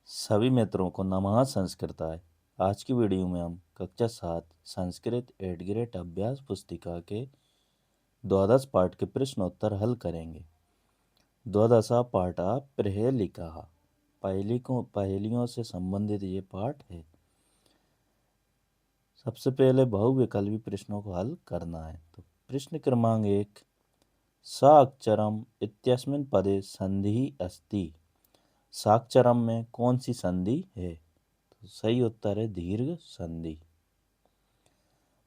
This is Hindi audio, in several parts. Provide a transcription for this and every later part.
सभी मित्रों को नमः संस्कृताय। आज की वीडियो में हम कक्षा 7 संस्कृत 8 ग्रेड अभ्यास पुस्तिका के द्वादश पाठ के प्रश्न उत्तर हल करेंगे। द्वादशा पाठा प्रहेलिका पहेलियों से संबंधित ये पाठ है। सबसे पहले बहुविकल्पी प्रश्नों को हल करना है। तो प्रश्न क्रमांक 1, साक्षरम इत्यस्मिन् पदे संधि अस्ति। साक्षरम में कौन सी संधि है? तो सही उत्तर है दीर्घ संधि।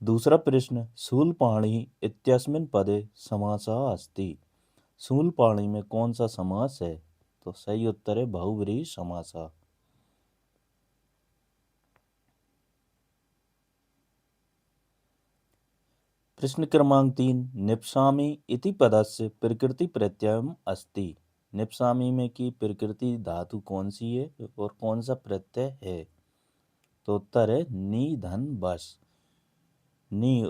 दूसरा प्रश्न, शूलपाणि इत्यस्मिन् पदे समासः अस्ति। शूलपाणि में कौन सा समास है? तो सही उत्तर है बहुव्रीहि समासः। प्रश्न क्रमांक 3, निप्सामि इति पदस्य प्रकृति प्रत्ययम् अस्ति। निप्सामि में की प्रकृति धातु कौन सी है और कौन सा प्रत्यय है? तो उत्तर है नी धन बस। नी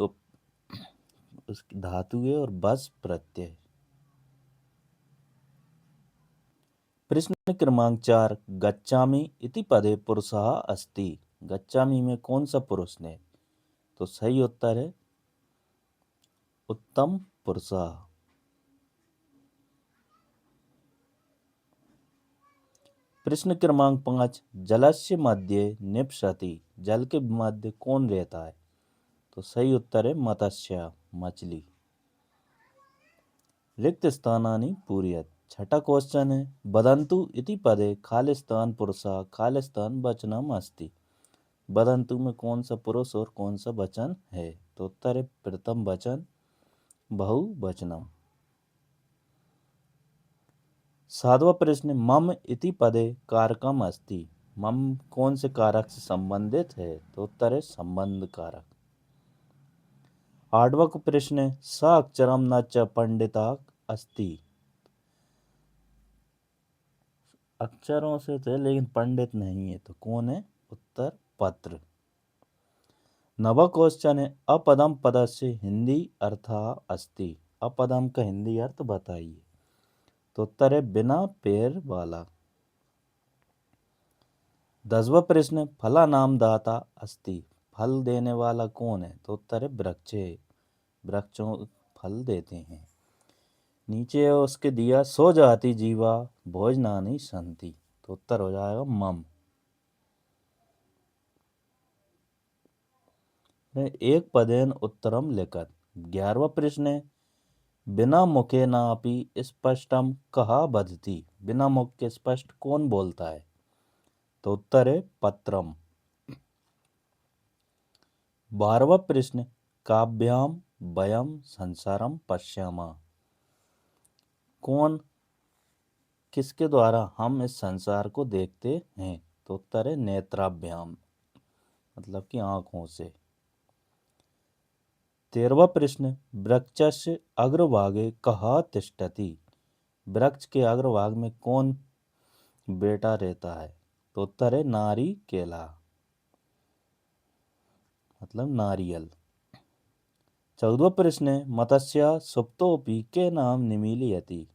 उसकी धातु है और बस प्रत्यय। प्रश्न क्रमांक 4, गच्छामि इति पदे पुरुषः अस्ति। गच्छामि में कौन सा पुरुष है? तो सही उत्तर है उत्तम पुरुषः। प्रश्न क्रमांक 5, जलस्य मध्ये निपसति। जल के मध्य कौन रहता है? तो सही उत्तर है मत्स्य, मछली। रिक्त स्थानानि पूरयत। छठा क्वेश्चन है, वदन्तु इति पदे खालिस्तान पुरुषः खालिस्तान वचनम् अस्ति। वदन्तु में कौन सा पुरुष और कौन सा वचन है? तो उत्तर है प्रथम वचन बहुवचनम। सातवां प्रश्न, मम इति पदे कारकम अस्ति। मम कौन से कारक से संबंधित है? तो उत्तर है संबंध कारक। आठवां प्रश्न, स अक्षरम न च पंडिता अस्ति। अक्षरों से थे लेकिन पंडित नहीं है, तो कौन है? उत्तर पत्र। नवा क्वेश्चन है, अपदम पदस्य हिंदी अर्थ अस्ति। अपदम का हिंदी अर्थ बताइए। तो उत्तर है बिना पैर वाला। 10वां प्रश्न, फला नाम दाता अस्ति। फल देने वाला कौन है? तो उत्तर है वृक्षे। वृक्षों फल देते हैं। नीचे उसके दिया सो जाति जीवा भोजनानि संति। तो उत्तर हो जाएगा मम। एक पदेन उत्तरम लिखत। 11वां प्रश्न है, बिना मुखे नापि स्पष्टम कहा बधती। बिना मुख के स्पष्ट कौन बोलता है? तो उत्तर है पत्रम। 12वां प्रश्न, काव्याम वयम संसारम पश्यामा। कौन किसके द्वारा हम इस संसार को देखते हैं? तो उत्तर है नेत्राभ्याम, मतलब कि आंखों से। 13वां प्रश्न, वृक्षस्य अग्रभागे कः तिष्ठति। वृक्ष के अग्रभाग में कौन बैठा रहता है? तो उत्तर है नारिकेला, मतलब नारियल। 14वां प्रश्न है, मत्स्य सुप्तोपि के नाम निमीलयति।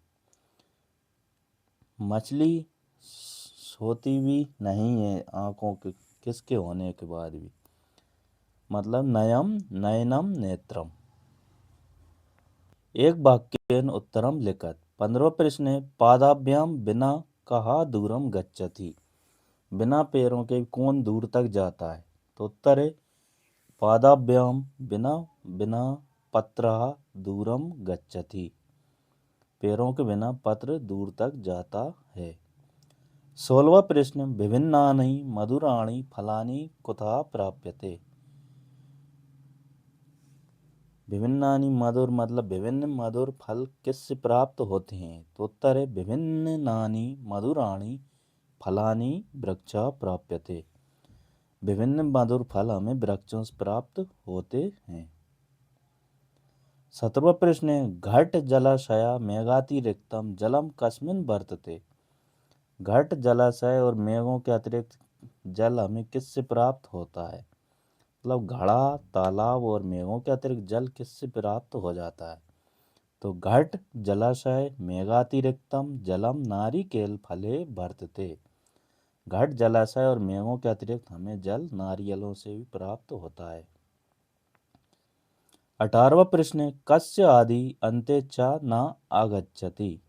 मछली सोती भी नहीं है आंखों के किसके होने के बाद भी, मतलब नयम नयनम नेत्रम। एक वाक्य उत्तरम लिखत। 15वां प्रश्न है, पादाभ्याम बिना कहा दूरम गच्छति। बिना पैरों के कौन दूर तक जाता है? तो उत्तर है पादाभ्याम बिना बिना पत्रः दूरम गच्छति। पैरों के बिना पत्र दूर तक जाता है। 16वां प्रश्न, विभिन्नानि मधुराणि फलानि कुतः प्राप्यते। विभिन्नानि मधुर मतलब विभिन्न मधुर फल किससे प्राप्त होते हैं? तो उत्तर है विभिन्नानि मधुराणि फलानि वृक्षः प्राप्यते। विभिन्न मधुर फल हमें वृक्षों से प्राप्त होते हैं। 17वां प्रश्न है, घट जलाशय मेघातिरिक्तम जलम कस्मिन् वर्तते। घट जलाशय और मेघों के अतिरिक्त जल हमें किससे प्राप्त होता है? मतलब घड़ा, तालाब और मेघों के अतिरिक्त जल किससे प्राप्त हो जाता है? तो घट जलाशय मेघातिरिक्तम जलम नारिकेल फले वर्तते। घट जलाशय और मेघों के अतिरिक्त हमें जल नारियलों से भी प्राप्त होता है। 18वां प्रश्न, कस्य आदि अन्ते च न आगच्छति।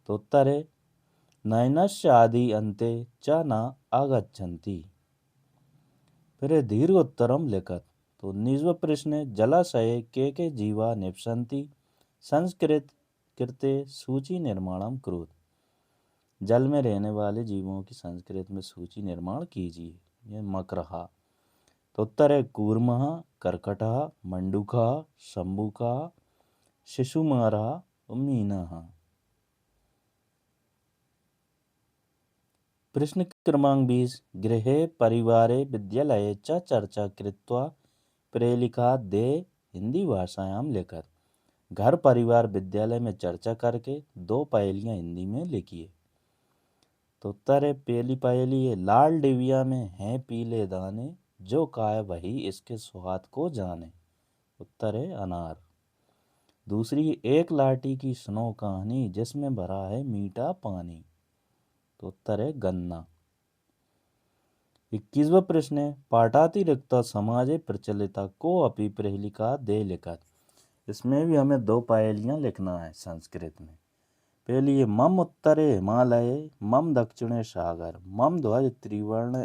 तो उत्तर है नयनस्य आदि अन्ते च न आगच्छन्ति। फिर है दीर्घ उत्तरम लिखत। तो 19वां प्रश्न, जलाशये के जीवा निवसन्ति संस्कृत कृते सूची निर्माणम कुरुत। जल में रहने वाले जीवों की संस्कृत में सूची निर्माण कीजिए। यह मकरहा। तो उत्तर है कूर्मः, कर्कटः, मंडूकः, शंभुकः, शिशुमारः और मीनः। प्रश्न क्रमांक 20, गृहे परिवारे विद्यालये च चर्चा कृत्वा प्रेलिका दे हिंदी भाषायां लिखत। घर परिवार विद्यालय में चर्चा करके दो पहेलियां हिंदी में लिखिए। तो उत्तर है पहली पहेली है, लाल डिबिया में हैं पीले दाने, जो खाए वही इसके स्वाद को जाने। उत्तर है अनार। दूसरी, एक लाठी की सुनो कहानी, जिसमें भरा है मीठा पानी। तो उत्तर है गन्ना। 21वां प्रश्न है, पाठातिरिक्त समाजे प्रचलिता को अपि प्रेलिका दे लिखत। इसमें भी हमें दो पहेलियां लिखना है संस्कृत में। पहली है, मम उत्तरे हिमालय, मम दक्षिणे सागर, मम ध्वज त्रिवर्ण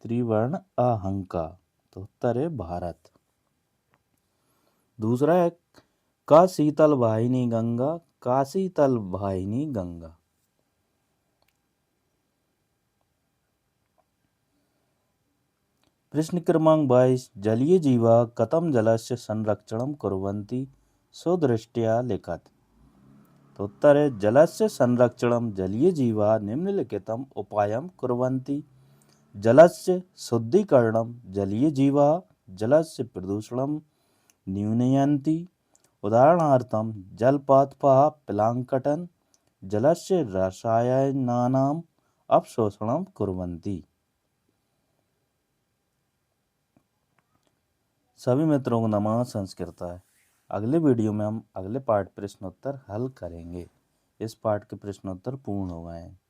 त्रिवर्ण आहंका। तो उत्तर है भारत। दूसरा है, का शीतल वाहिनी गंगा, का शीतल वाहिनी गंगा। प्रश्न क्रमांक 22, जलीय जीवा कथम जलस्य संरक्षणं कुर्वन्ति सुदृष्ट्या लिखत। तो उत्तर है, जलस्य संरक्षणं जलीय जीवा निम्नलिखितम उपायम कुर्वन्ति। जलस्य शुद्धिकरणं जलीय जीवा जलस्य प्रदूषणं न्यूनयन्ति। उदाहरणार्थम जलपातपः प्लांकटन जलस्य रसायनानाम् अपशोषणं कुर्वन्ति। सभी मित्रों को नमः संस्कृताय। अगले वीडियो में हम अगले पाठ प्रश्नोत्तर हल करेंगे। इस पाठ के प्रश्नोत्तर पूर्ण हो गए हैं।